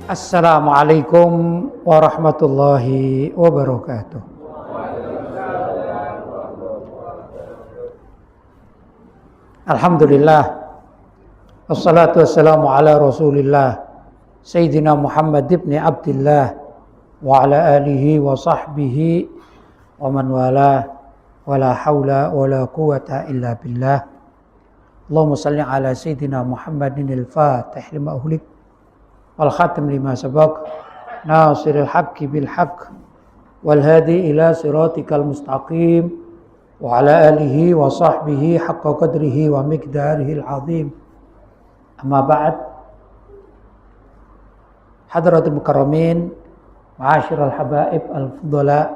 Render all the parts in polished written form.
Assalamualaikum warahmatullahi wabarakatuh. Alhamdulillah, wassalatu wassalamu ala rasulillah Sayyidina Muhammad ibn Abdillah wa ala alihi wa sahbihi wa man wala wa la hawla wa la quwata illa billah. Allahumma salli ala Sayyidina Muhammadin al-fatih lima uhlik wal khatim lima sabaq nasiril haqqi bil haqq wal hadi ila siratikal mustaqim wa ala alihi wa sahbihi haqqa qadrihi wa miqdarihil azim. Amma ba'd. Hadratul mukarramin, ma'asyiral habaib al-fudala,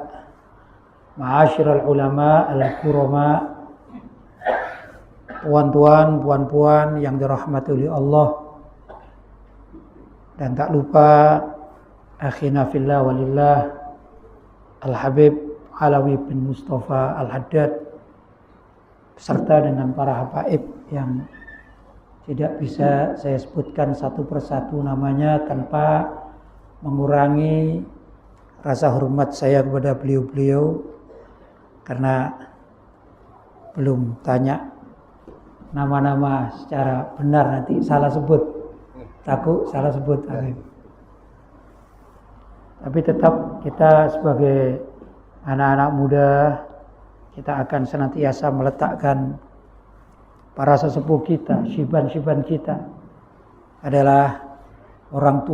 ma'asyiral ulama al-kurama, tuan-tuan, puan-puan yang dirahmati oleh Allah. Dan tak lupa akhina fillah walillah Al-Habib Alawi bin Mustafa Al-Haddad beserta dengan para habaib yang tidak bisa saya sebutkan satu persatu namanya tanpa mengurangi rasa hormat saya kepada beliau-beliau, karena belum tanya nama-nama secara benar, nanti salah sebut. Takut salah sebut. Tapi tetap kita sebagai anak-anak muda, kita akan senantiasa meletakkan para sesepuh kita, syiban-syiban kita adalah orang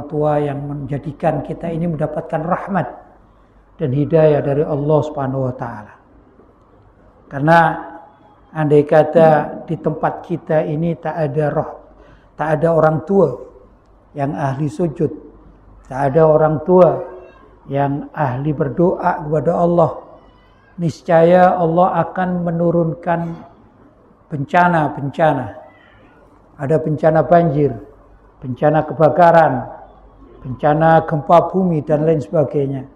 tua yang menjadikan kita ini mendapatkan rahmat dan hidayah dari Allah Subhanahu wa taala. Karena andai kata di tempat kita ini tak ada orang tua yang ahli sujud, tak ada orang tua yang ahli berdoa kepada Allah, niscaya Allah akan menurunkan bencana-bencana. Ada bencana banjir, bencana kebakaran, bencana gempa bumi dan lain sebagainya.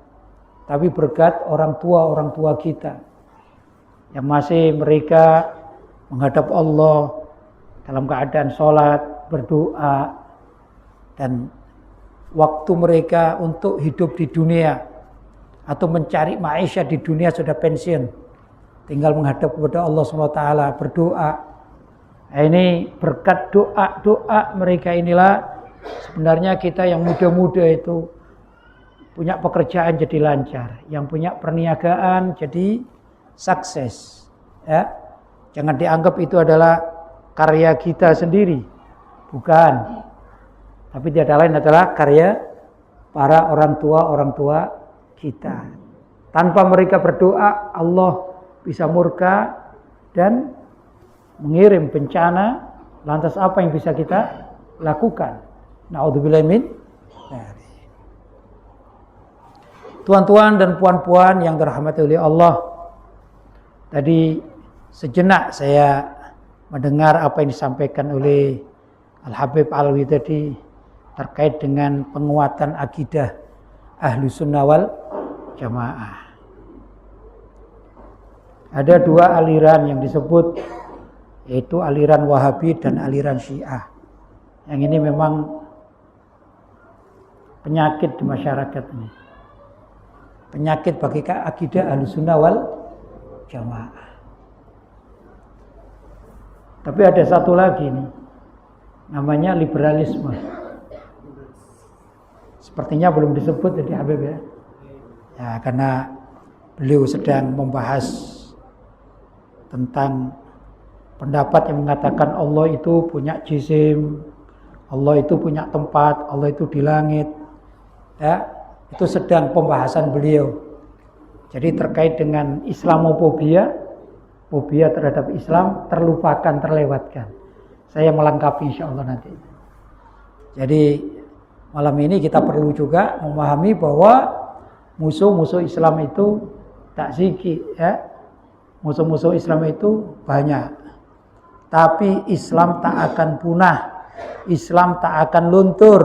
Tapi berkat orang tua kita yang masih mereka menghadap Allah dalam keadaan sholat, berdoa, dan waktu mereka untuk hidup di dunia atau mencari maisha di dunia sudah pensiun, tinggal menghadap kepada Allah SWT, berdoa. Nah, ini berkat doa mereka inilah sebenarnya kita yang muda-muda itu punya pekerjaan jadi lancar, yang punya perniagaan jadi sukses. Ya, jangan dianggap itu adalah karya kita sendiri, bukan. Tapi tiada lain adalah karya para orang tua kita. Tanpa mereka berdoa, Allah bisa murka dan mengirim bencana. Lantas apa yang bisa kita lakukan? Na'udzubillahi min dzalik. Tuan-tuan dan puan-puan yang dirahmati oleh Allah, tadi sejenak saya mendengar apa yang disampaikan oleh Al-Habib Alawi tadi terkait dengan penguatan akidah Ahlu Sunnah wal Jamaah. Ada dua aliran yang disebut, yaitu aliran Wahabi dan aliran Syiah. Yang ini memang penyakit di masyarakat ini. Penyakit bagi akidah Ahlu Sunnah wal Jamaah. Tapi ada satu lagi nih, namanya liberalisme. Sepertinya belum disebut tadi Habib ya. Ya, karena beliau sedang membahas tentang pendapat yang mengatakan Allah itu punya jisim, Allah itu punya tempat, Allah itu di langit. Ya, itu sedang pembahasan beliau. Jadi terkait dengan Islamofobia, fobia terhadap Islam terlupakan, terlewatkan. Saya melengkapi insyaallah nanti. Jadi malam ini kita perlu juga memahami bahwa musuh-musuh Islam itu tak sedikit, ya. Musuh-musuh Islam itu banyak. Tapi Islam tak akan punah. Islam tak akan luntur.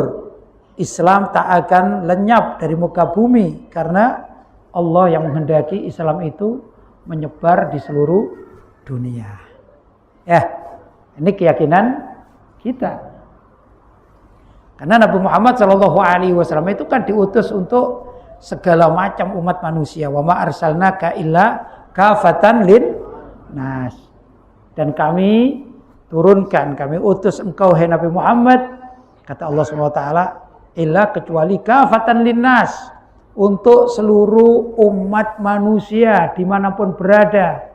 Islam tak akan lenyap dari muka bumi, karena Allah yang menghendaki Islam itu menyebar di seluruh dunia. Ya, ini keyakinan kita. Karena Nabi Muhammad SAW itu kan diutus untuk segala macam umat manusia. Wa ma arsalnaka illa kafatan lin nas. Dan kami turunkan, kami utus engkau hai Nabi Muhammad, kata Allah SWT, illa kecuali kafatan lin nas, untuk seluruh umat manusia dimanapun berada.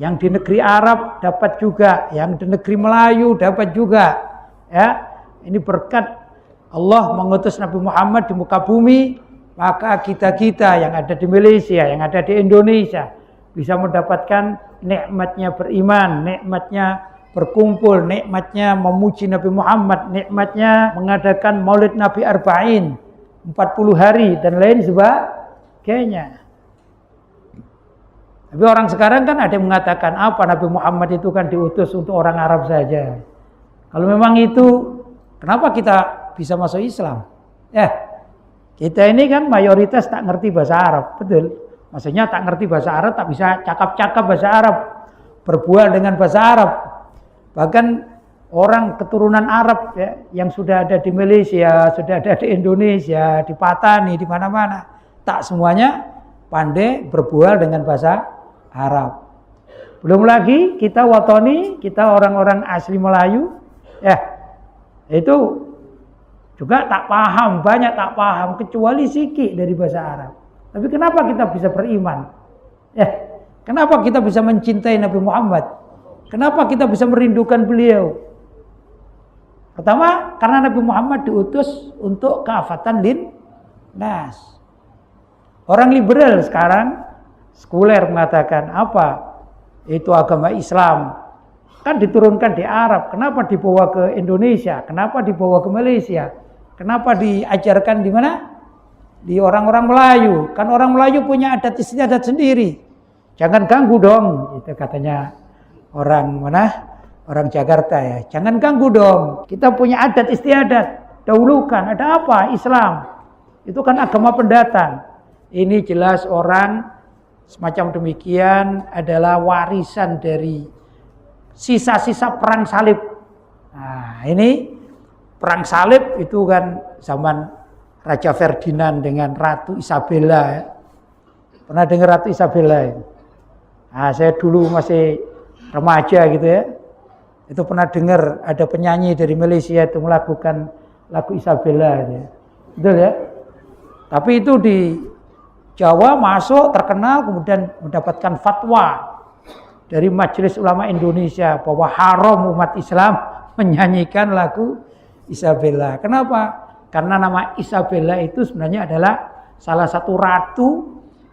Yang di negeri Arab dapat juga, yang di negeri Melayu dapat juga. Ya, ini berkat Allah mengutus Nabi Muhammad di muka bumi, maka kita-kita yang ada di Malaysia, yang ada di Indonesia bisa mendapatkan nikmatnya beriman, nikmatnya berkumpul, nikmatnya memuji Nabi Muhammad, nikmatnya mengadakan Maulid Nabi Arba'in 40 hari dan lain sebagainya. Tapi orang sekarang kan ada yang mengatakan apa Nabi Muhammad itu kan diutus untuk orang Arab saja. Kalau memang itu, kenapa kita bisa masuk Islam? Ya, kita ini kan mayoritas tak ngerti bahasa Arab, betul. Maksudnya tak ngerti bahasa Arab, tak bisa cakap-cakap bahasa Arab, berbual dengan bahasa Arab. Bahkan orang keturunan Arab ya, yang sudah ada di Malaysia, sudah ada di Indonesia, di Patani, di mana-mana, tak semuanya pandai berbual dengan bahasa Arab. Belum lagi kita Watoni, kita orang-orang asli Melayu, ya itu juga tak paham, banyak tak paham, kecuali sikit dari bahasa Arab. Tapi kenapa kita bisa beriman? Kenapa kita bisa mencintai Nabi Muhammad? Kenapa kita bisa merindukan beliau? Pertama, karena Nabi Muhammad diutus untuk kafatan lin nas. Orang liberal sekarang, sekuler mengatakan apa? Itu agama Islam. Kan diturunkan di Arab, kenapa dibawa ke Indonesia? Kenapa dibawa ke Malaysia? Kenapa diajarkan di mana? Di orang-orang Melayu. Kan orang Melayu punya adat istiadat sendiri. Jangan ganggu dong, itu katanya orang mana? Orang Jakarta ya. Jangan ganggu dong. Kita punya adat istiadat. Dahulukan. Ada apa? Islam. Itu kan agama pendatang. Ini jelas orang semacam demikian adalah warisan dari sisa-sisa perang salib. Nah, ini perang salib itu kan zaman Raja Ferdinand dengan Ratu Isabella ya. Pernah dengar Ratu Isabella ya? Nah, saya dulu masih remaja gitu ya. Itu pernah dengar ada penyanyi dari Malaysia itu melakukan lagu Isabella gitu ya. Betul ya? Tapi itu di Jawa masuk terkenal kemudian mendapatkan fatwa dari Majelis Ulama Indonesia bahwa haram umat Islam menyanyikan lagu Isabella. Kenapa? Karena nama Isabella itu sebenarnya adalah salah satu ratu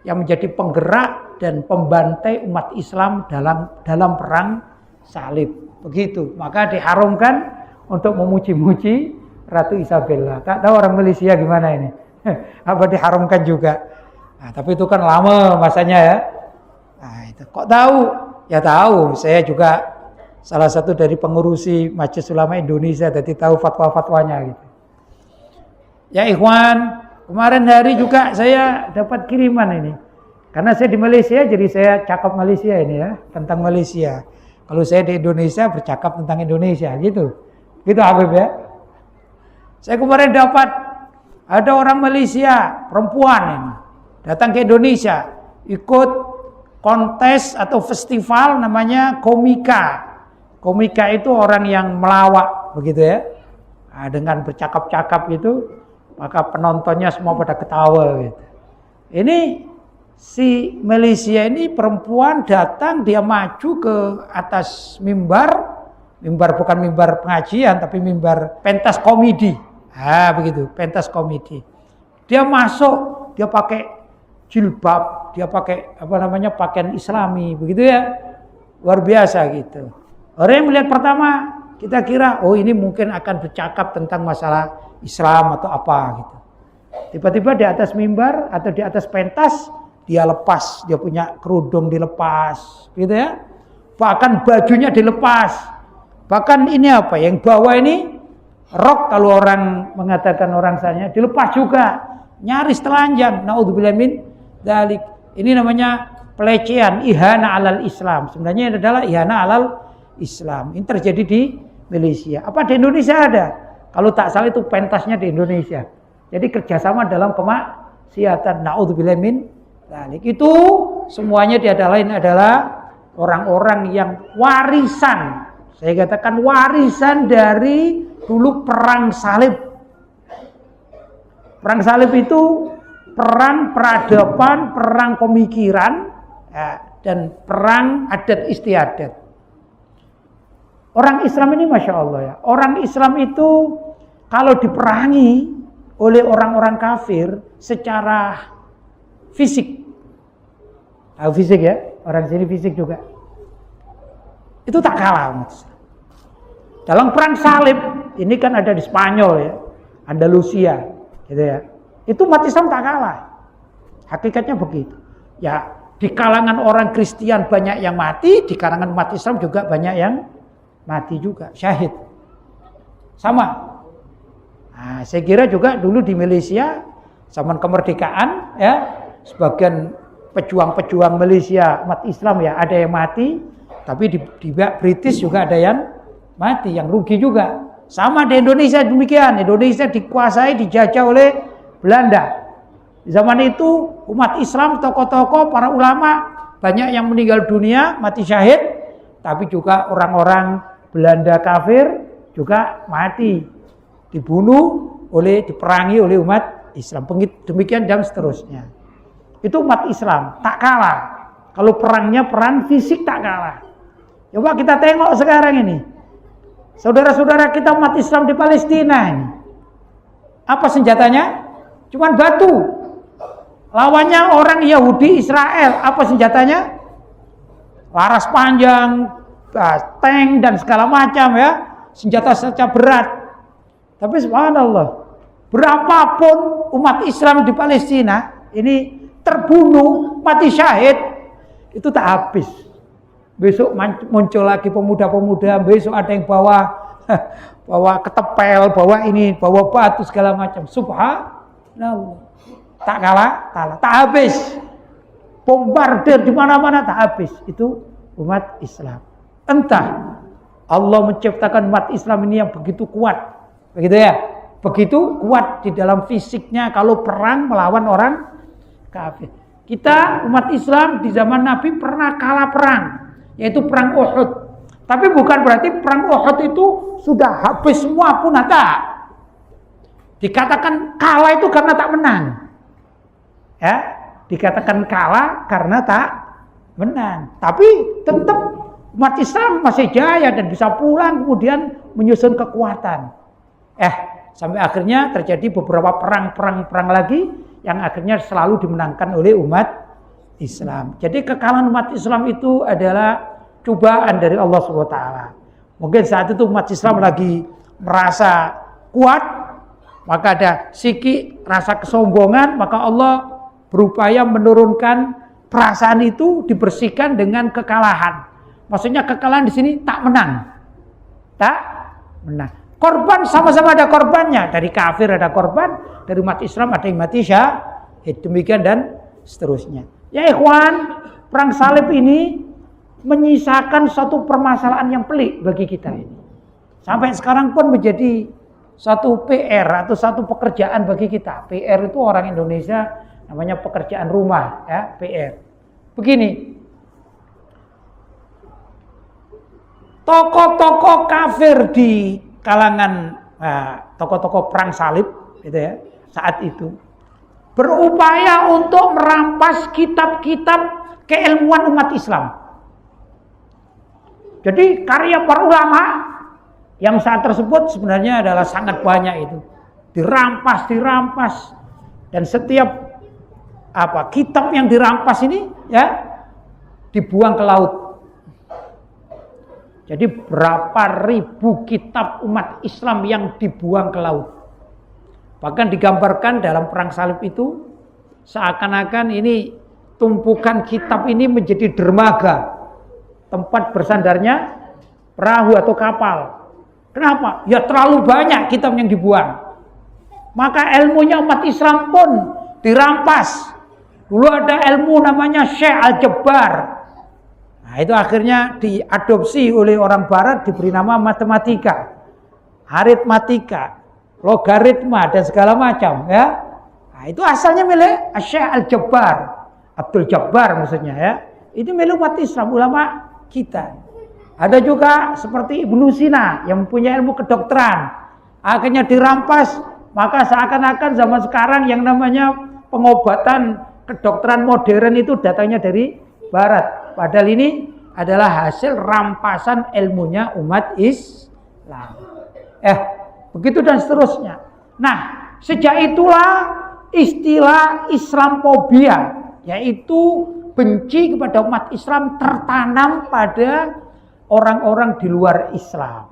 yang menjadi penggerak dan pembantai umat Islam dalam perang salib. Begitu. Maka diharamkan untuk memuji-muji Ratu Isabella. Tak tahu orang Malaysia gimana ini? Apa diharamkan juga? Nah, tapi itu kan lama masanya ya. Nah, itu kok tahu? Ya tahu. Saya juga salah satu dari pengurusi Majelis Ulama Indonesia, jadi tahu fatwa-fatwanya gitu. Ya ikhwan, kemarin hari juga saya dapat kiriman ini. Karena saya di Malaysia, jadi saya cakap Malaysia ini ya, tentang Malaysia. Kalau saya di Indonesia bercakap tentang Indonesia gitu. Gitu Habib ya. Saya kemarin dapat ada orang Malaysia, perempuan ini, datang ke Indonesia, ikut kontes atau festival namanya Komika. Komika itu orang yang melawak begitu ya. Nah, dengan bercakap-cakap gitu, maka penontonnya semua pada ketawa gitu. Ini si Malaysia ini perempuan datang, dia maju ke atas mimbar bukan mimbar pengajian tapi mimbar pentas komedi. Begitu, pentas komedi. Dia masuk, dia pakai jilbab, dia pakai pakaian Islami begitu ya. Luar biasa gitu. Orang yang melihat pertama kita kira ini mungkin akan bercakap tentang masalah Islam atau apa gitu. Tiba-tiba di atas mimbar atau di atas pentas dia lepas, dia punya kerudung dilepas, gitu ya. Bahkan bajunya dilepas. Bahkan ini apa? Yang bawah ini rok kalau orang mengatakan orang sana dilepas juga, nyaris telanjang. Naudzubillah min dzalik. Ini namanya pelecehan, ihana alal Islam. Sebenarnya ini adalah ihana alal Islam. Ini terjadi di Malaysia. Apa di Indonesia ada? Kalau tak salah itu pentasnya di Indonesia. Jadi kerjasama dalam kemaksiatan. Na'udzubillah min dzalik. Itu semuanya tiada lain adalah orang-orang yang warisan. Saya katakan warisan dari dulu perang salib. Perang salib itu perang peradaban, perang pemikiran, ya, dan perang adat istiadat. Orang Islam ini Masya Allah ya. Orang Islam itu kalau diperangi oleh orang-orang kafir secara fisik. Tahu fisik ya? Orang sini fisik juga. Itu tak kalah umat Islam. Dalam perang salib, ini kan ada di Spanyol ya. Andalusia gitu ya. Itu umat Islam tak kalah. Hakikatnya begitu. Ya, di kalangan orang Kristen banyak yang mati, di kalangan umat Islam juga banyak yang mati juga, syahid. Sama. Nah, saya kira juga dulu di Malaysia zaman kemerdekaan ya, sebagian pejuang-pejuang Malaysia umat Islam ya ada yang mati, tapi di British juga ada yang mati, yang rugi juga. Sama di Indonesia demikian. Indonesia dikuasai, dijajah oleh Belanda. Di zaman itu umat Islam, tokoh-tokoh, para ulama banyak yang meninggal dunia, mati syahid, tapi juga orang-orang Belanda kafir juga mati, dibunuh diperangi oleh umat Islam. Demikian dan seterusnya. Itu umat Islam tak kalah. Kalau perangnya perang fisik tak kalah. Coba kita tengok sekarang ini. Saudara-saudara kita umat Islam di Palestina ini. Apa senjatanya? Cuman batu. Lawannya orang Yahudi Israel. Apa senjatanya? Laras panjang, tank dan segala macam ya. Senjata-senjata berat. Tapi subhanallah, berapapun umat Islam di Palestina ini terbunuh, mati syahid, itu tak habis. Besok muncul lagi pemuda-pemuda, besok ada yang bawa ketepel, bawa batu segala macam. Subhanallah. Tak kalah, tak habis. Bombardir di mana-mana tak habis. Itu umat Islam. Entah Allah menciptakan umat Islam ini yang begitu kuat. Begitu ya? Begitu kuat di dalam fisiknya kalau perang melawan orang kafir. Kita umat Islam di zaman Nabi pernah kalah perang, yaitu perang Uhud. Tapi bukan berarti perang Uhud itu sudah habis semua pun tak. Dikatakan kalah itu karena tak menang. Ya, dikatakan kalah karena tak menang. Tapi tetap umat Islam masih jaya dan bisa pulang kemudian menyusun kekuatan. Sampai akhirnya terjadi beberapa perang lagi yang akhirnya selalu dimenangkan oleh umat Islam. Jadi kekalahan umat Islam itu adalah cobaan dari Allah SWT. Mungkin saat itu umat Islam lagi merasa kuat, maka ada sikik rasa kesombongan, maka Allah berupaya menurunkan perasaan itu dibersihkan dengan kekalahan. Maksudnya kekalahan di sini tak menang. Tak menang. Korban sama-sama ada korbannya. Dari kafir ada korban, dari umat Islam ada yang mati syahid. Demikian dan seterusnya. Ya ikhwan, perang salib ini menyisakan suatu permasalahan yang pelik bagi kita ini. Sampai sekarang pun menjadi satu PR atau satu pekerjaan bagi kita. PR itu orang Indonesia namanya pekerjaan rumah, ya, PR. Begini. Tokoh-tokoh kafir di kalangan tokoh-tokoh perang salib gitu ya, saat itu berupaya untuk merampas kitab-kitab keilmuan umat Islam. Jadi karya para ulama yang saat tersebut sebenarnya adalah sangat banyak itu. Dirampas dan setiap kitab yang dirampas ini ya dibuang ke laut. Jadi berapa ribu kitab umat Islam yang dibuang ke laut. Bahkan digambarkan dalam perang salib itu seakan-akan ini tumpukan kitab ini menjadi dermaga, tempat bersandarnya perahu atau kapal. Kenapa? Ya terlalu banyak kitab yang dibuang. Maka ilmunya umat Islam pun dirampas. Dulu ada ilmu namanya Syekh Al-Jabbar. Nah, itu akhirnya diadopsi oleh orang barat, diberi nama matematika, aritmatika. logaritma dan segala macam ya. Nah, itu asalnya milik Syekh Al-Jabbar, Abdul Jabbar maksudnya ya. Itu milik umat Islam, ulama kita. Ada juga seperti Ibnu Sina yang punya ilmu kedokteran. Akhirnya dirampas, maka seakan-akan zaman sekarang yang namanya pengobatan kedokteran modern itu datangnya dari barat. Padahal ini adalah hasil rampasan ilmunya umat Islam. Begitu dan seterusnya. Nah, sejak itulah istilah Islamophobia, yaitu benci kepada umat Islam, tertanam pada orang-orang di luar Islam.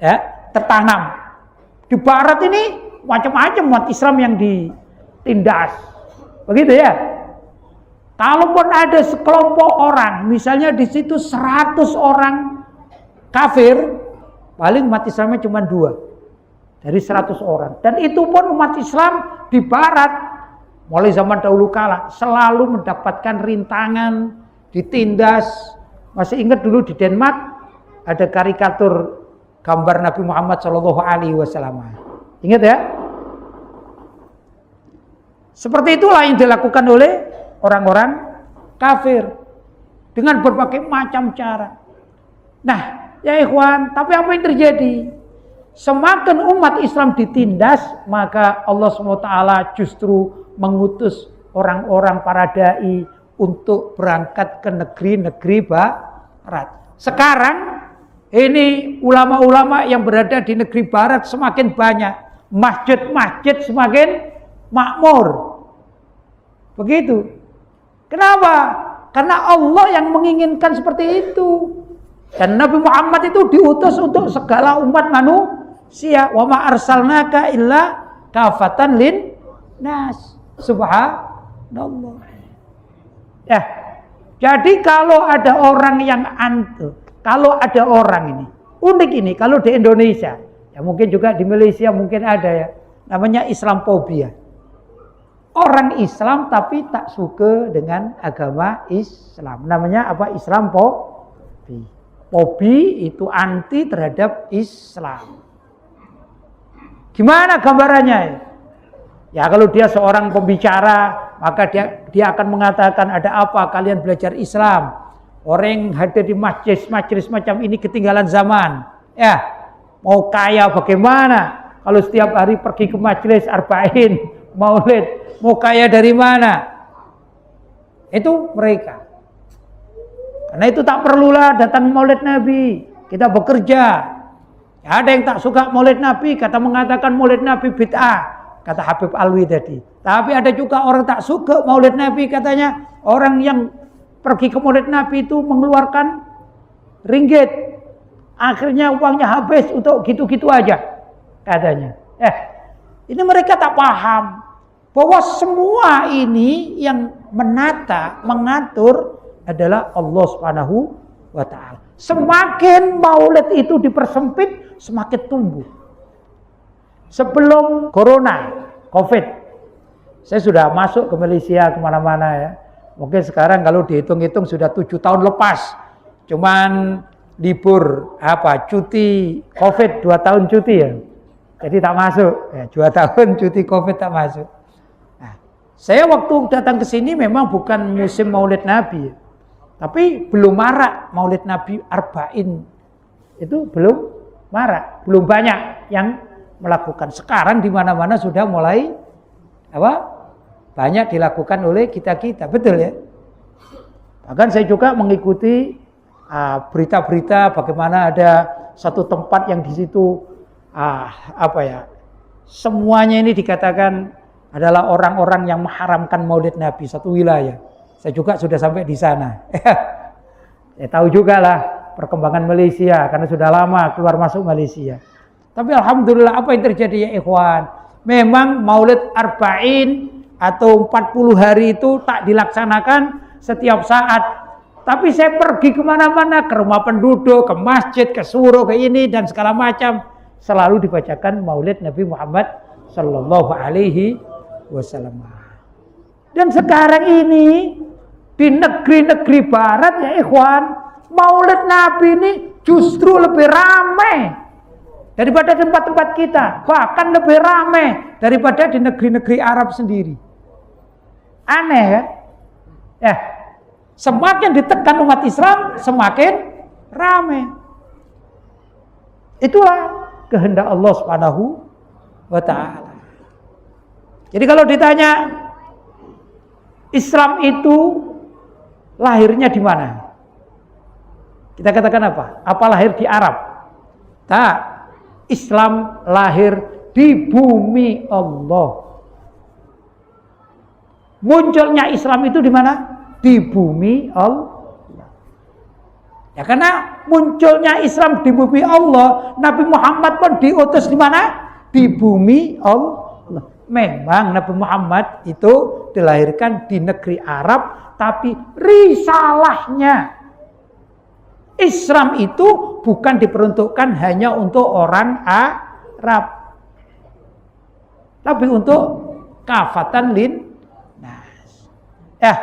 Ya, tertanam. Di barat ini macam-macam umat Islam yang ditindas. Begitu ya. Kalaupun ada sekelompok orang, misalnya di situ 100 orang kafir, paling umat Islamnya cuma 2 dari 100 orang. Dan itu pun umat Islam di barat mulai zaman dahulu kala selalu mendapatkan rintangan, ditindas. Masih ingat dulu di Denmark ada karikatur gambar Nabi Muhammad SAW. Ingat ya? Seperti itulah yang dilakukan oleh orang-orang kafir dengan berbagai macam cara. Nah, ya ikhwan, tapi apa yang terjadi? Semakin umat Islam ditindas, maka Allah SWT justru mengutus orang-orang para dai untuk berangkat ke negeri-negeri barat. Sekarang ini ulama-ulama yang berada di negeri barat semakin banyak, masjid-masjid semakin makmur. Begitu. Kenapa? Karena Allah yang menginginkan seperti itu. Dan Nabi Muhammad itu diutus untuk segala umat manusia. Wa ma arsalnaka illa kafatan lin nas. Subhanallah. Ya. Jadi kalau ada orang yang kalau ada orang ini, unik ini, kalau di Indonesia, ya mungkin juga di Malaysia mungkin ada ya, namanya Islamophobia. Orang Islam tapi tak suka dengan agama Islam. Namanya apa? Islamophobia. Fobi itu anti terhadap Islam. Gimana gambarannya? Ya kalau dia seorang pembicara, maka dia akan mengatakan, ada apa kalian belajar Islam? Orang yang hadir di majelis macam ini ketinggalan zaman. Ya, mau kaya bagaimana? Kalau setiap hari pergi ke majelis arba'in, maulid, mau kaya dari mana? Itu mereka. Karena itu tak perlulah datang maulid Nabi. Kita bekerja. Ya, ada yang tak suka maulid Nabi, mengatakan maulid Nabi bid'ah. Kata Habib Alwi tadi. Tapi ada juga orang tak suka maulid Nabi, katanya orang yang pergi ke maulid Nabi itu mengeluarkan ringgit. Akhirnya uangnya habis untuk gitu-gitu aja, katanya. Ini mereka tak paham bahwa semua ini yang menata, mengatur adalah Allah Subhanahu wa ta'ala. Semakin maulid itu dipersempit, semakin tumbuh. Sebelum corona, COVID, saya sudah masuk ke Malaysia kemana-mana ya. Mungkin sekarang kalau dihitung-hitung sudah 7 tahun lepas. Cuman libur cuti COVID 2 tahun cuti ya. Jadi tak masuk ya, 2 tahun cuti COVID tak masuk. Nah, saya waktu datang ke sini memang bukan musim Maulid Nabi. Tapi belum marak Maulid Nabi Arba'in. Itu belum marak, belum banyak yang melakukan. Sekarang di mana-mana sudah mulai banyak dilakukan oleh kita-kita, betul ya. Bahkan saya juga mengikuti berita-berita bagaimana ada satu tempat yang di situ semuanya ini dikatakan adalah orang-orang yang mengharamkan Maulid Nabi, satu wilayah. Saya juga sudah sampai di sana. Saya tahu juga lah perkembangan Malaysia karena sudah lama keluar masuk Malaysia. Tapi alhamdulillah apa yang terjadi ya ikhwan? Memang Maulid Arba'in atau 40 hari itu tak dilaksanakan setiap saat. Tapi saya pergi kemana-mana, ke rumah penduduk, ke masjid, ke surau, ke ini dan segala macam. Selalu dibacakan Maulid Nabi Muhammad Sallallahu Alaihi Wasallam. Dan sekarang ini di negeri-negeri barat ya ikhwan, Maulid Nabi ini justru lebih ramai daripada tempat-tempat kita, bahkan lebih ramai daripada di negeri-negeri Arab sendiri. Aneh kan? Ya, semakin ditekan umat Islam, semakin ramai. Itulah kehendak Allah Subhanahu wa ta'ala. Jadi kalau ditanya Islam itu lahirnya di mana? Kita katakan apa? Apa lahir di Arab? Tak. Islam lahir di bumi Allah. Munculnya Islam itu di mana? Di bumi Allah. Ya, karena munculnya Islam di bumi Allah, Nabi Muhammad pun diutus di mana? Di bumi Allah. Memang Nabi Muhammad itu dilahirkan di negeri Arab, tapi risalahnya Islam itu bukan diperuntukkan hanya untuk orang Arab, tapi untuk kafatan linnas. Ya,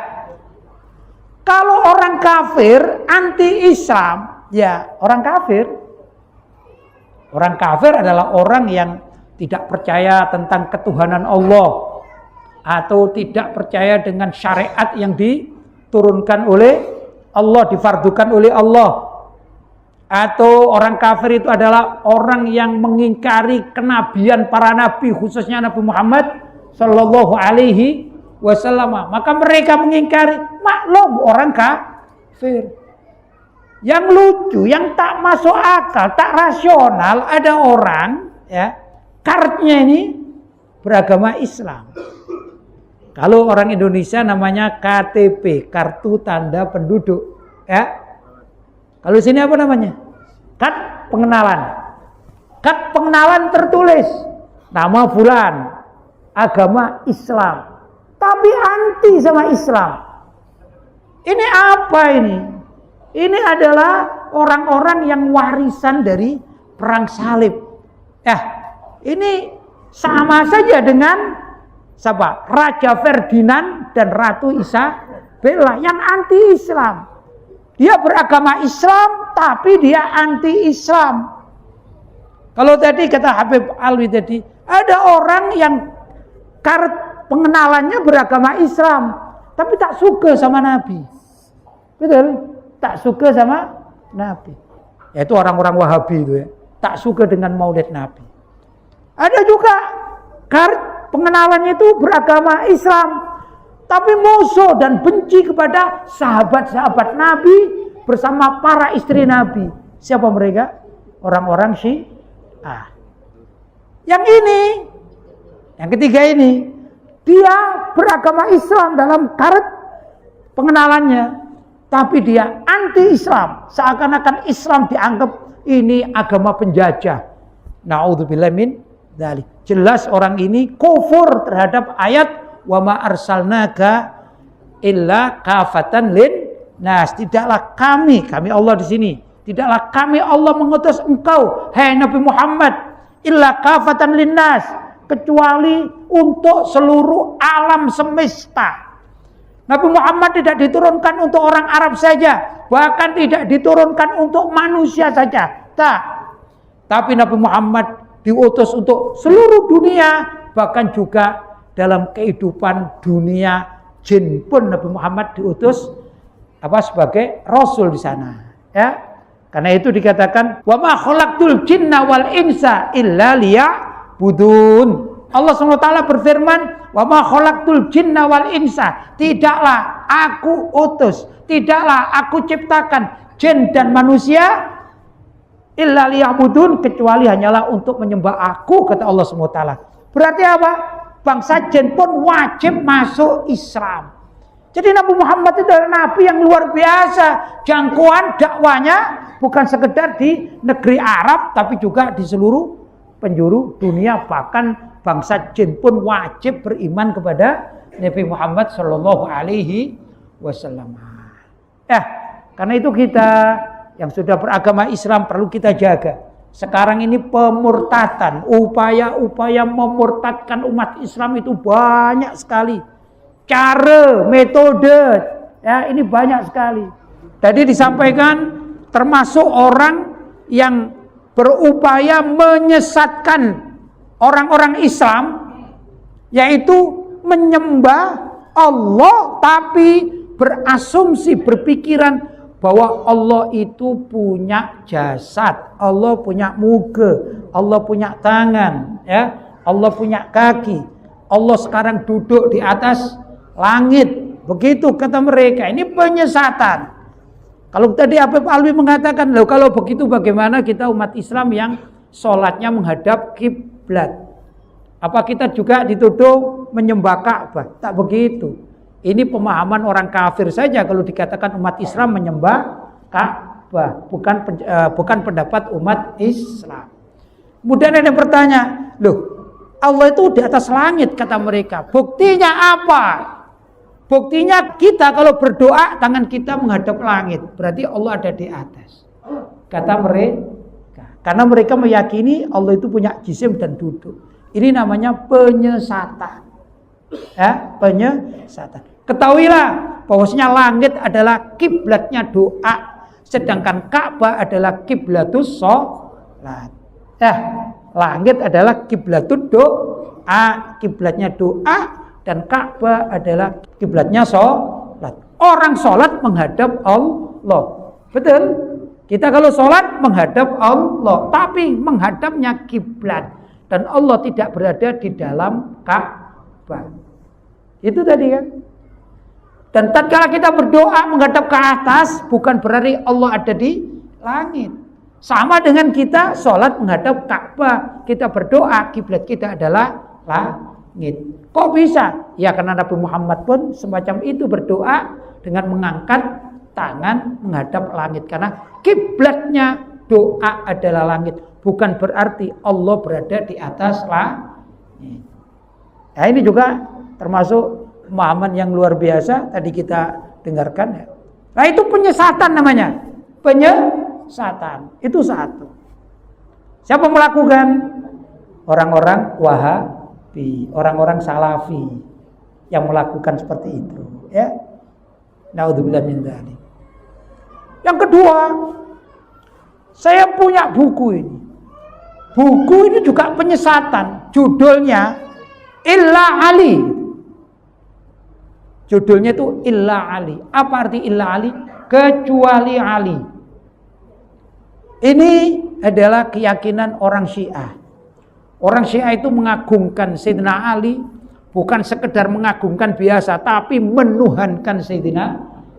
kalau orang kafir anti Islam, ya orang kafir. Orang kafir adalah orang yang tidak percaya tentang ketuhanan Allah, atau tidak percaya dengan syariat yang diturunkan oleh Allah, difardukan oleh Allah. Atau orang kafir itu adalah orang yang mengingkari kenabian para nabi, khususnya Nabi Muhammad sallallahu alaihi wasallam. Maka mereka mengingkari, maklum orang kafir. Yang lucu, yang tak masuk akal, tak rasional, ada orang ya, kartnya ini beragama Islam. Kalau orang Indonesia namanya KTP, kartu tanda penduduk, ya. Kalau sini apa namanya? Kad pengenalan. Kad pengenalan tertulis nama fulan, agama Islam, tapi anti sama Islam. Ini apa ini? Ini adalah orang-orang yang warisan dari perang salib. Ini sama saja dengan siapa? Raja Ferdinand dan Ratu Isabella yang anti Islam. Dia beragama Islam, tapi dia anti-Islam. Kalau tadi kata Habib Alwi tadi, ada orang yang karet pengenalannya beragama Islam, tapi tak suka sama Nabi. Betul? Tak suka sama Nabi. Yaitu orang-orang Wahabi itu ya. Tak suka dengan maulid Nabi. Ada juga karet pengenalannya itu beragama Islam, tapi musuh dan benci kepada sahabat-sahabat Nabi bersama para istri Nabi. Siapa mereka? Orang-orang Syiah. Yang ini, yang ketiga ini, dia beragama Islam dalam karet pengenalannya, tapi dia anti-Islam. Seakan-akan Islam dianggap ini agama penjajah. Na'udzubillah min dzalik. Jelas orang ini kufur terhadap ayat wa ma arsalnaka illa kafatan linnas. Tidaklah kami Allah di sini, tidaklah kami Allah mengutus engkau, hai Nabi Muhammad, illa kafatan linnas, kecuali untuk seluruh alam semesta. Nabi Muhammad tidak diturunkan untuk orang Arab saja, bahkan tidak diturunkan untuk manusia saja. Tak. Tapi Nabi Muhammad diutus untuk seluruh dunia, bahkan juga dalam kehidupan dunia jin pun Nabi Muhammad diutus sebagai rasul di sana, ya. Karena itu dikatakan wa ma khalaqtul jinna wal insa illa liya'budun. Allah SWT berfirman, wa ma khalaqtul jinna wal insa, tidaklah aku utus, tidaklah aku ciptakan jin dan manusia illa liya'budun, kecuali hanyalah untuk menyembah aku, kata Allah SWT. Berarti apa? Bangsa jin pun wajib masuk Islam. Jadi Nabi Muhammad itu adalah Nabi yang luar biasa. Jangkauan dakwanya bukan sekedar di negeri Arab, tapi juga di seluruh penjuru dunia. Bahkan bangsa jin pun wajib beriman kepada Nabi Muhammad Shallallahu Alaihi Wasallam. Karena itu kita yang sudah beragama Islam perlu kita jaga. Sekarang ini pemurtatan, upaya-upaya memurtadkan umat Islam itu banyak sekali. Cara, metode, ya ini banyak sekali. Tadi disampaikan termasuk orang yang berupaya menyesatkan orang-orang Islam, yaitu menyembah Allah tapi berasumsi, berpikiran bahwa Allah itu punya jasad, Allah punya muka, Allah punya tangan, ya, Allah punya kaki, Allah sekarang duduk di atas langit. Begitu kata mereka. Ini penyesatan. Kalau tadi Habib Alwi mengatakan, loh kalau begitu bagaimana kita umat Islam yang sholatnya menghadap kiblat? Apa kita juga dituduh menyembah Ka'bah? Tak begitu. Ini pemahaman orang kafir saja kalau dikatakan umat Islam menyembah Ka'bah, bukan pendapat umat Islam. Kemudian ada yang bertanya, loh Allah itu di atas langit kata mereka. Buktinya apa? Buktinya kita kalau berdoa tangan kita menghadap langit, berarti Allah ada di atas. Kata mereka. Karena mereka meyakini Allah itu punya jisim dan duduk. Ini namanya penyesatan. Ya, penyesatan. Ketahuilah bahwasanya langit adalah kiblatnya doa, sedangkan Ka'bah adalah kiblatus sholat. Langit adalah kiblatud doa, kiblatnya doa, dan Ka'bah adalah kiblatnya sholat. Orang sholat menghadap Allah. Betul? Kita kalau sholat menghadap Allah, tapi menghadapnya kiblat, dan Allah tidak berada di dalam Ka'bah. Itu tadi kan. Dan tatkala kita berdoa menghadap ke atas, bukan berarti Allah ada di langit. Sama dengan kita sholat menghadap Ka'bah, kita berdoa kiblat kita adalah langit. Kok bisa? Ya karena Nabi Muhammad pun semacam itu berdoa dengan mengangkat tangan menghadap langit. Karena kiblatnya doa adalah langit. Bukan berarti Allah berada di atas langit. Nah ini juga termasuk pemahaman yang luar biasa tadi kita dengarkan ya. Nah itu penyesatan namanya. Penyesatan. Itu satu. Siapa melakukan? Orang-orang Wahabi, orang-orang Salafi yang melakukan seperti itu, ya. Naudzubillah min dzalik. Yang kedua, saya punya buku ini. Buku ini juga penyesatan. Judulnya Illa Ali. Judulnya itu Illa Ali. Apa arti Illa Ali? Kecuali Ali. Ini adalah keyakinan orang Syiah. Orang Syiah itu mengagungkan Sayyidina Ali, bukan sekedar mengagungkan biasa, tapi menuhankan Sayyidina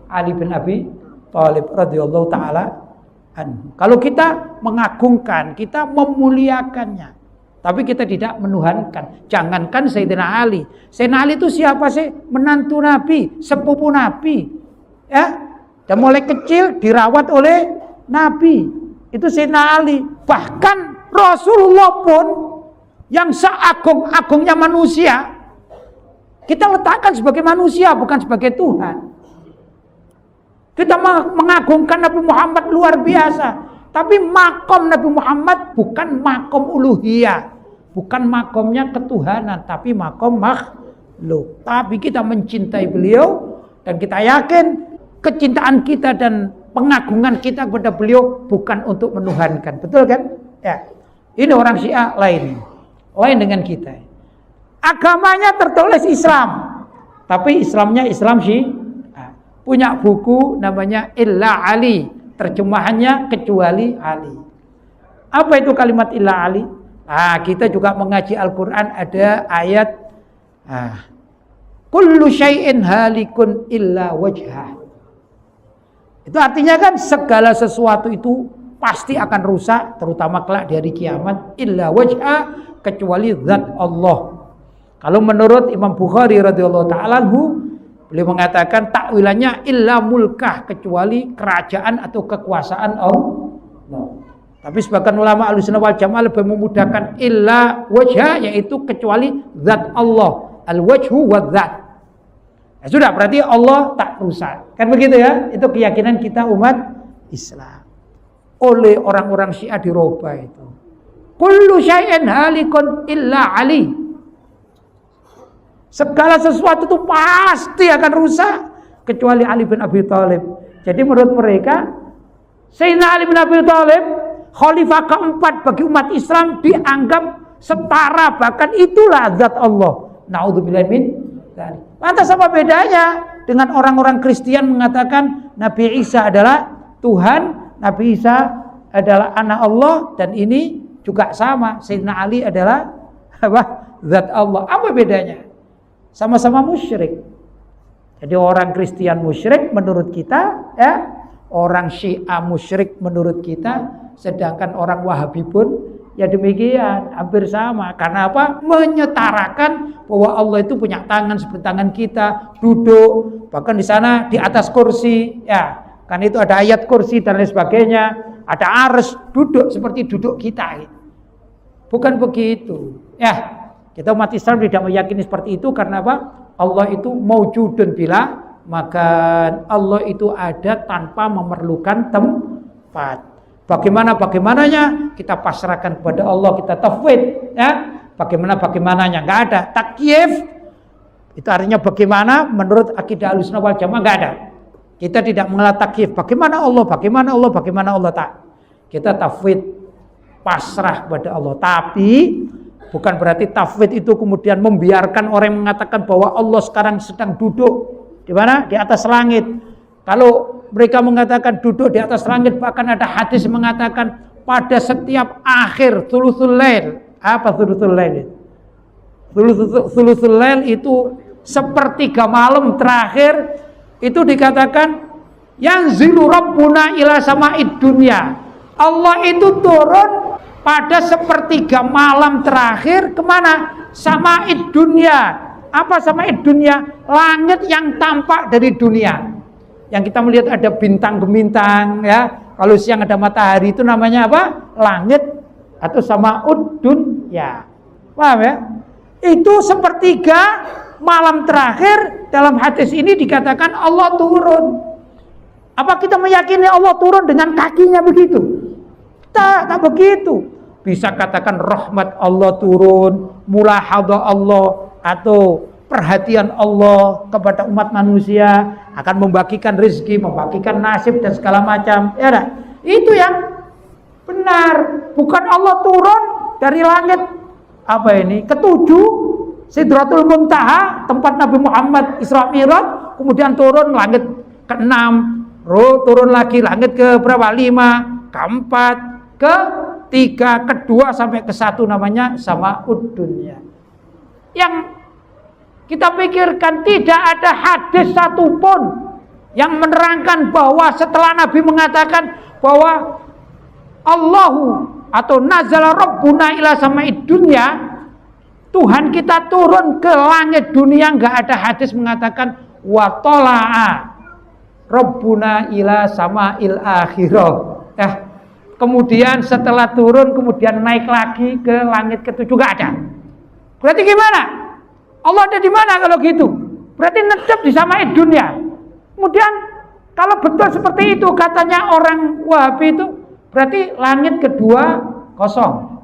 Ali bin Abi Thalib radhiyallahu taala anhu. Kalau kita mengagungkan, kita memuliakannya, tapi kita tidak menuhankan. Jangankan Sayyidina Ali. Sayyidina Ali itu siapa sih? Menantu Nabi, sepupu Nabi. Ya. Dan mulai kecil dirawat oleh Nabi. Itu Sayyidina Ali. Bahkan Rasulullah pun yang seagung-agungnya manusia, kita letakkan sebagai manusia, bukan sebagai Tuhan. Kita mengagungkan Nabi Muhammad luar biasa. Tapi makom Nabi Muhammad bukan makom uluhiyah, bukan makomnya ketuhanan, tapi makom makhluk. Tapi kita mencintai beliau, dan kita yakin kecintaan kita dan pengagungan kita kepada beliau bukan untuk menuhankan. Betul kan? Ya. Ini orang Syiah lain dengan kita. Agamanya tertulis Islam, tapi Islamnya Islam Syiah. Punya buku namanya Illa Ali. Terjemahannya kecuali Ali. Apa itu kalimat Illa Ali? Kita juga mengaji Al-Quran, ada ayat kullu syai'in halikun illa wajhah. Itu artinya kan segala sesuatu itu pasti akan rusak, terutama kelak di hari kiamat, illa wajhah, kecuali zat Allah. Kalau menurut Imam Bukhari radhiyallahu ta'ala anhu, beliau mengatakan takwilannya illa mulkah, kecuali kerajaan atau kekuasaan Allah. Tapi sebagian ulama Ahlussunnah wal Jamaah lebih memudahkan illa wajha, yaitu kecuali zat Allah, al-wajhu wa zat. Ya sudah, berarti Allah tak rusak. Kan begitu ya? Itu keyakinan kita umat Islam. Oleh orang-orang Syiah dirubah itu. Kullu syai'in halikun illa Ali. Segala sesuatu itu pasti akan rusak kecuali Ali bin Abi Thalib. Jadi menurut mereka Sayyidina Ali bin Abi Thalib khalifah keempat bagi umat Islam dianggap setara, bahkan itulah zat Allah. Naudzubillahi min dzalik. Lantas apa bedanya dengan orang-orang Kristen mengatakan Nabi Isa adalah Tuhan, Nabi Isa adalah anak Allah, dan ini juga sama, Sayyidina Ali adalah apa? Zat Allah. Apa bedanya? Sama-sama musyrik. Jadi orang Kristen musyrik menurut kita, ya, orang Syiah musyrik menurut kita, sedangkan orang Wahabi pun ya demikian, hampir sama. Karena apa? Menyetarakan bahwa Allah itu punya tangan seperti tangan kita, duduk, bahkan di sana di atas kursi, ya. Kan itu ada ayat kursi dan lain sebagainya, ada arsy, duduk seperti duduk kita. Bukan begitu. Ya, kita umat Islam tidak meyakini seperti itu karena apa? Allah itu maujudun bila makan. Allah itu ada tanpa memerlukan tempat. Bagaimananya kita pasrahkan kepada Allah, kita tauhid, ya. Bagaimananya enggak ada. Takyif itu artinya bagaimana menurut akidah Ahlussunnah wal Jamaah enggak ada. Kita tidak mengenal takyif. Bagaimana Allah tak. Kita tauhid, pasrah kepada Allah. Tapi bukan berarti tauhid itu kemudian membiarkan orang yang mengatakan bahwa Allah sekarang sedang duduk di mana? Di atas langit. Kalau mereka mengatakan duduk di atas langit, bahkan ada hadis mengatakan pada setiap akhir thuluthul lail. Apa thuluthul lail? Thuluthul lail itu sepertiga malam terakhir, itu dikatakan yanzilu rabbuna ila sama'id dunya. Allah itu turun pada sepertiga malam terakhir kemana? Sama'id dunya. Apa sama'id dunya? Langit yang tampak dari dunia. Yang kita melihat ada bintang-bintang, ya. Kalau siang ada matahari itu namanya apa? Langit atau sama'ud dunya. Paham ya? Itu sepertiga malam terakhir dalam hadis ini dikatakan Allah turun. Apa kita meyakini Allah turun dengan kakinya begitu? Tak begitu. Bisa katakan rahmat Allah turun, mulahadha Allah atau perhatian Allah kepada umat manusia, akan membagikan rezeki, membagikan nasib dan segala macam. Ya, itu yang benar. Bukan Allah turun dari langit apa ini? Ketujuh, Sidratul Muntaha, tempat Nabi Muhammad Isra Mi'raj, kemudian turun langit ke-6, turun lagi langit ke berapa? 5, ke-4, ke-3, ke-2 sampai ke-1 namanya Sama'ud Dunya. Yang kita pikirkan tidak ada hadis satupun yang menerangkan bahwa setelah Nabi mengatakan bahwa Allahu atau nazala rabbuna ila sama'id dunya, Tuhan kita turun ke langit dunia, enggak ada hadis mengatakan wa tala'a rabbuna ila sama'il akhirah. Kemudian setelah turun kemudian naik lagi ke langit ke-7, enggak ada. Berarti gimana? Allah ada di mana kalau gitu? Berarti netep di sama'id dunia. Kemudian kalau betul seperti itu katanya orang Wahabi itu, berarti langit kedua kosong,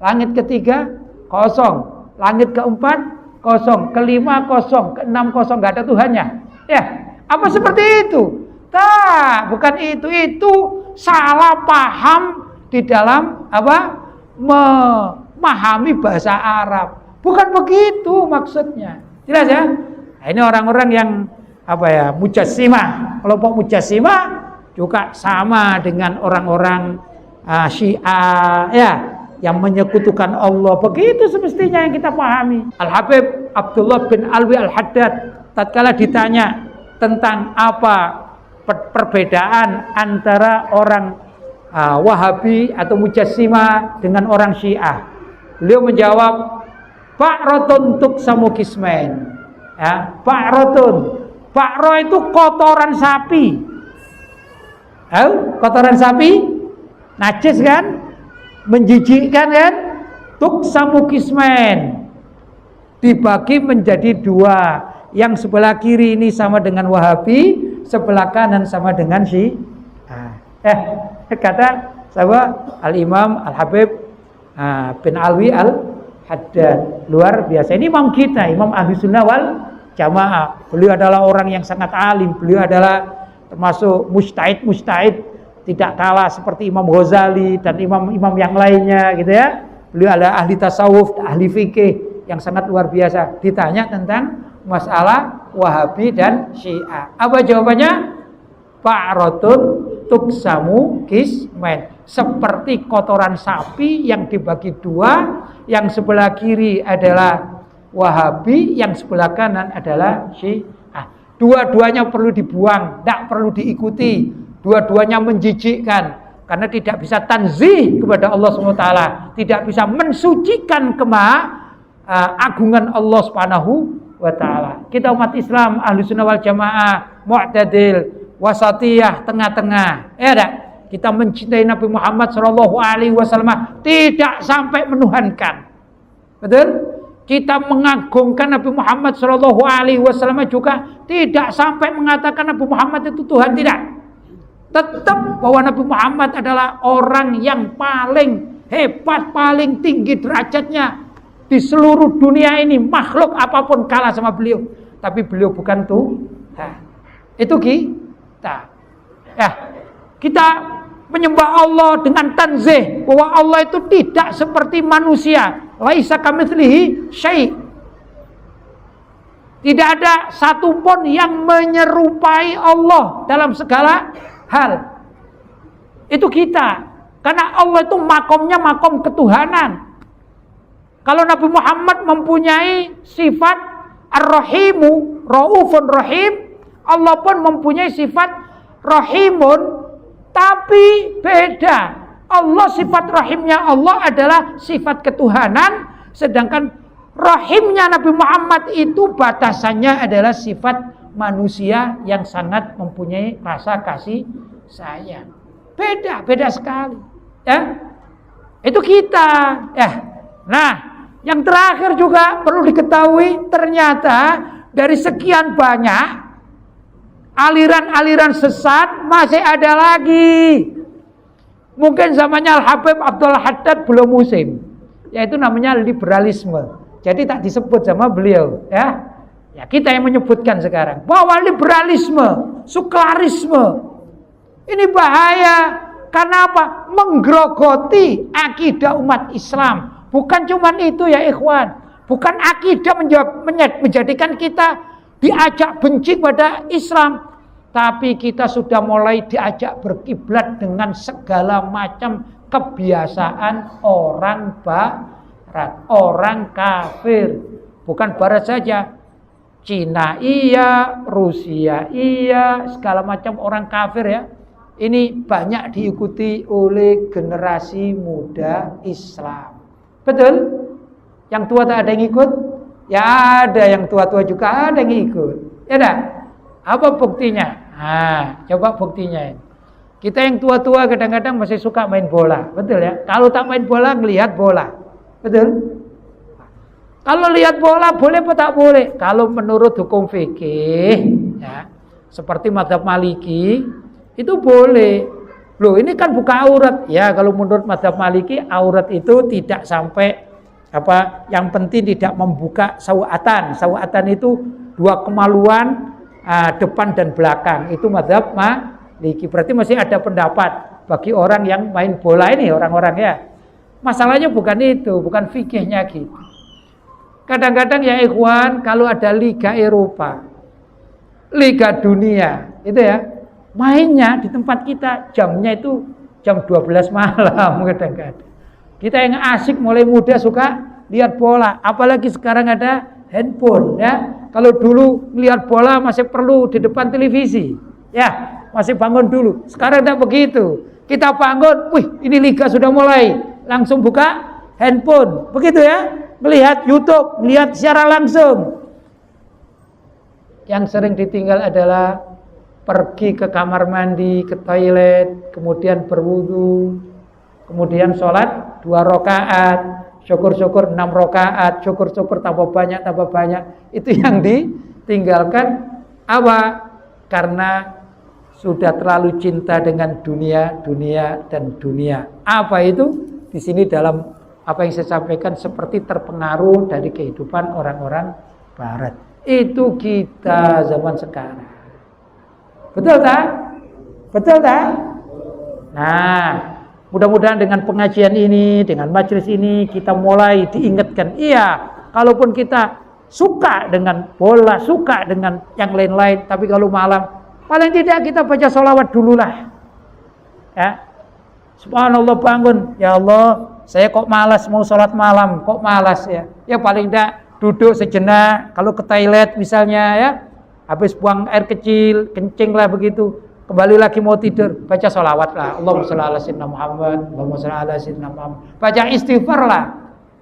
langit ketiga kosong, langit keempat kosong, kelima kosong, keenam kosong, nggak ada Tuhannya. Ya, apa seperti itu? Tak, bukan itu. Itu salah paham di dalam apa? Memahami bahasa Arab. Bukan begitu maksudnya. Jelas ya? Nah, ini orang-orang yang apa ya? Mujassimah. Kelompok Mujassimah juga sama dengan orang-orang Syiah, ya, yang menyekutukan Allah. Begitu semestinya yang kita pahami. Al-Habib Abdullah bin Alwi Al-Haddad tatkala ditanya tentang apa perbedaan antara orang Wahabi atau Mujassimah dengan orang Syiah, beliau menjawab, Ba'rotun tuksamu kismain. Ya, ba'rotun. Ba'ro itu kotoran sapi. Kotoran sapi najis kan? Menjijikkan kan? Tuksamu kismain. Dibagi menjadi 2. Yang sebelah kiri ini sama dengan Wahabi, sebelah kanan sama dengan Syiah. Kata sahabat Al-Imam Al-Habib bin Alwi Al-Haddad, luar biasa. Ini imam kita, imam Ahlussunnah wal Jamaah. Beliau adalah orang yang sangat alim. Beliau adalah termasuk mujtahid tidak kalah seperti Imam Ghazali dan imam-imam yang lainnya gitu ya. Beliau adalah ahli tasawuf, ahli fikih yang sangat luar biasa. Ditanya tentang masalah Wahabi dan Syiah. Apa jawabannya? Fa'ratun tuksamu kismain. Seperti kotoran sapi yang dibagi dua, yang sebelah kiri adalah Wahabi, yang sebelah kanan adalah Syiah. Dua-duanya perlu dibuang, tidak perlu diikuti. Dua-duanya menjijikkan karena tidak bisa tanzih kepada Allah SWT, tidak bisa mensucikan agungan Allah Subhanahu wa taala. Kita umat Islam Ahlussunnah wal Jamaah, mu'tadil, wasatiyah, tengah-tengah. Ya enggak? Kita mencintai Nabi Muhammad sallallahu alaihi wasallam tidak sampai menuhankan. Betul? Kita mengagungkan Nabi Muhammad sallallahu alaihi wasallam juga tidak sampai mengatakan Nabi Muhammad itu Tuhan, tidak. Tetap bahwa Nabi Muhammad adalah orang yang paling hebat, paling tinggi derajatnya di seluruh dunia ini. Makhluk apapun kalah sama beliau. Tapi beliau bukan Tuhan. Itu kita. Ya, kita menyembah Allah dengan tanzih bahwa Allah itu tidak seperti manusia. Laisa kamitslihi syai'. Tidak ada satupun yang menyerupai Allah dalam segala hal. Itu kita. Karena Allah itu makomnya makom ketuhanan. Kalau Nabi Muhammad mempunyai sifat Ar-Rahimu, Raufun Rahim, Allah pun mempunyai sifat Rahimun, tapi beda. Allah, sifat Rahimnya Allah adalah sifat ketuhanan, sedangkan Rahimnya Nabi Muhammad itu batasannya adalah sifat manusia yang sangat mempunyai rasa kasih sayang. Beda sekali. Ya, itu kita. Ya, nah, yang terakhir juga perlu diketahui, ternyata dari sekian banyak aliran-aliran sesat masih ada lagi. Mungkin zamannya Al-Habib Abdul Haddad belum musim, yaitu namanya liberalisme. Jadi tak disebut sama beliau, ya. Ya, kita yang menyebutkan sekarang bahwa liberalisme, sekularisme ini bahaya. Karena apa? Menggerogoti akidah umat Islam. Bukan cuma itu ya ikhwan. Bukan akidah menjadikan kita diajak benci pada Islam. Tapi kita sudah mulai diajak berkiblat dengan segala macam kebiasaan orang barat. Orang kafir. Bukan barat saja. Cina iya, Rusia iya, segala macam orang kafir ya. Ini banyak diikuti oleh generasi muda Islam. Betul? Yang tua tak ada yang ikut? Ya ada, yang tua-tua juga ada yang ikut. Ya enggak? Apa buktinya? Nah, coba buktinya. Kita yang tua-tua kadang-kadang masih suka main bola. Betul ya? Kalau tak main bola, ngelihat bola. Betul? Kalau lihat bola boleh atau tak boleh? Kalau menurut hukum fikih, ya, seperti mazhab Maliki, itu boleh. Loh, ini kan buka aurat. Ya, kalau menurut mazhab Maliki, aurat itu tidak sampai apa? Yang penting tidak membuka sawatan. Sawatan itu dua kemaluan depan dan belakang. Itu mazhab Maliki. Berarti masih ada pendapat bagi orang yang main bola ini, orang-orang ya. Masalahnya bukan itu, bukan fikihnya gitu. Kadang-kadang ya ikhwan, kalau ada Liga Eropa, Liga Dunia, itu ya, mainnya di tempat kita jamnya itu jam 12 malam kadang-kadang. Kita yang asik mulai muda suka lihat bola, apalagi sekarang ada handphone ya. Kalau dulu lihat bola masih perlu di depan televisi, ya masih bangun dulu. Sekarang tidak begitu. Kita bangun, wih ini liga sudah mulai, langsung buka handphone, begitu ya. Melihat YouTube, melihat secara langsung. Yang sering ditinggal adalah pergi ke kamar mandi, ke toilet, kemudian berwudu, kemudian sholat 2 rakaat, syukur-syukur 6 rakaat, syukur-syukur tambah banyak. Itu yang ditinggalkan. Apa? Karena sudah terlalu cinta dengan dunia. Apa itu? Di sini dalam apa yang saya sampaikan seperti terpengaruh dari kehidupan orang-orang barat. Itu kita zaman sekarang. Betul tak? Betul tak? Nah, mudah-mudahan dengan pengajian ini, dengan majelis ini kita mulai diingatkan. Iya, kalaupun kita suka dengan bola, suka dengan yang lain-lain, tapi kalau malam paling tidak kita baca sholawat dululah. Ya. Subhanallah, bangun, ya Allah, saya kok malas mau sholat malam, kok malas ya. Ya paling tidak duduk sejenak, kalau ke toilet misalnya ya, habis buang air kecil, kencing lah begitu, kembali lagi mau tidur, baca sholawat lah. Allahumma sholli ala sayyidina Muhammad, Allahumma sholli ala sayyidina Muhammad. Baca istighfar lah.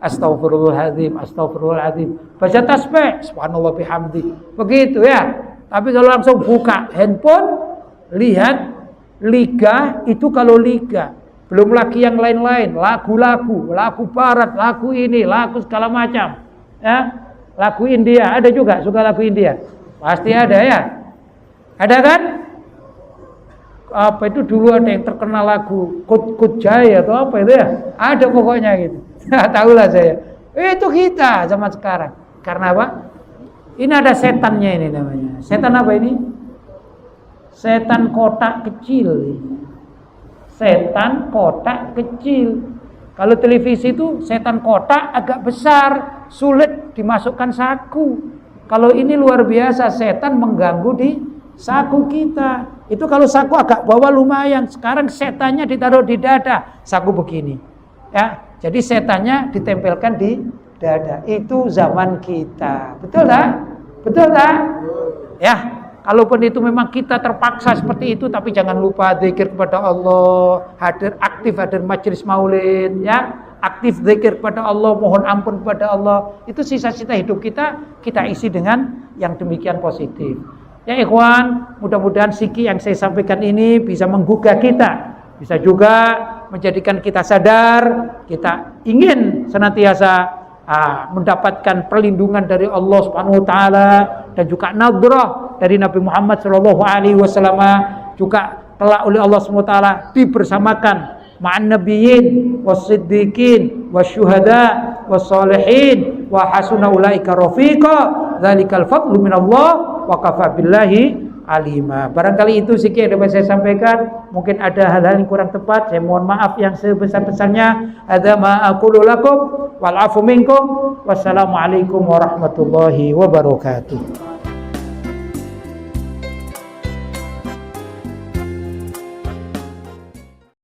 Astaghfirullahaladzim, astaghfirullahaladzim. Baca tasbih, subhanallah bihamdi. Begitu ya. Tapi kalau langsung buka handphone, lihat liga, itu kalau liga. Belum lagi yang lain-lain, lagu-lagu, lagu barat, lagu ini, lagu segala macam. Ya. Lagu India, ada juga suka lagu India. Pasti ada ya. Ada kan? Apa itu dulu ada yang terkenal lagu Kut Jaya atau apa itu ya? Ada pokoknya gitu. Tahu lah saya. Itu kita zaman sekarang. Karena apa? Ini ada setannya ini namanya. Setan apa ini? Setan kotak kecil. Setan kotak kecil. Kalau televisi itu setan kotak agak besar, sulit dimasukkan saku. Kalau ini luar biasa, setan mengganggu di saku kita. Itu kalau saku agak bawah lumayan. Sekarang setannya ditaruh di dada, saku begini. Ya, jadi setannya ditempelkan di dada. Itu zaman kita. Betul tak? Betul tak? Ya. Kalaupun itu memang kita terpaksa seperti itu, tapi jangan lupa zikir kepada Allah, aktif hadir majelis maulid, ya, aktif zikir kepada Allah, mohon ampun kepada Allah. Itu sisa-sisa hidup kita isi dengan yang demikian positif. Ya ikhwan, mudah-mudahan siki yang saya sampaikan ini bisa menggugah kita, bisa juga menjadikan kita sadar, kita ingin senantiasa mendapatkan perlindungan dari Allah Subhanahu wa taala, dan juga nadrah dari Nabi Muhammad sallallahu alaihi wasallam, juga telah oleh Allah Subhanahu wa taala dibersamakan ma'an nabiyyin was-siddiqin wasyuhada was-shalihin wa hasuna ulaika rafiqa, dzalikal fadlu minallah wa kafa billahi alima. Barangkali itu sedikit yang dapat saya sampaikan. Mungkin ada hal-hal yang kurang tepat, saya mohon maaf yang sebesar-besarnya. Hadza ma aqulu lakum wal afu minkum. Wassalamualaikum warahmatullahi wabarakatuh.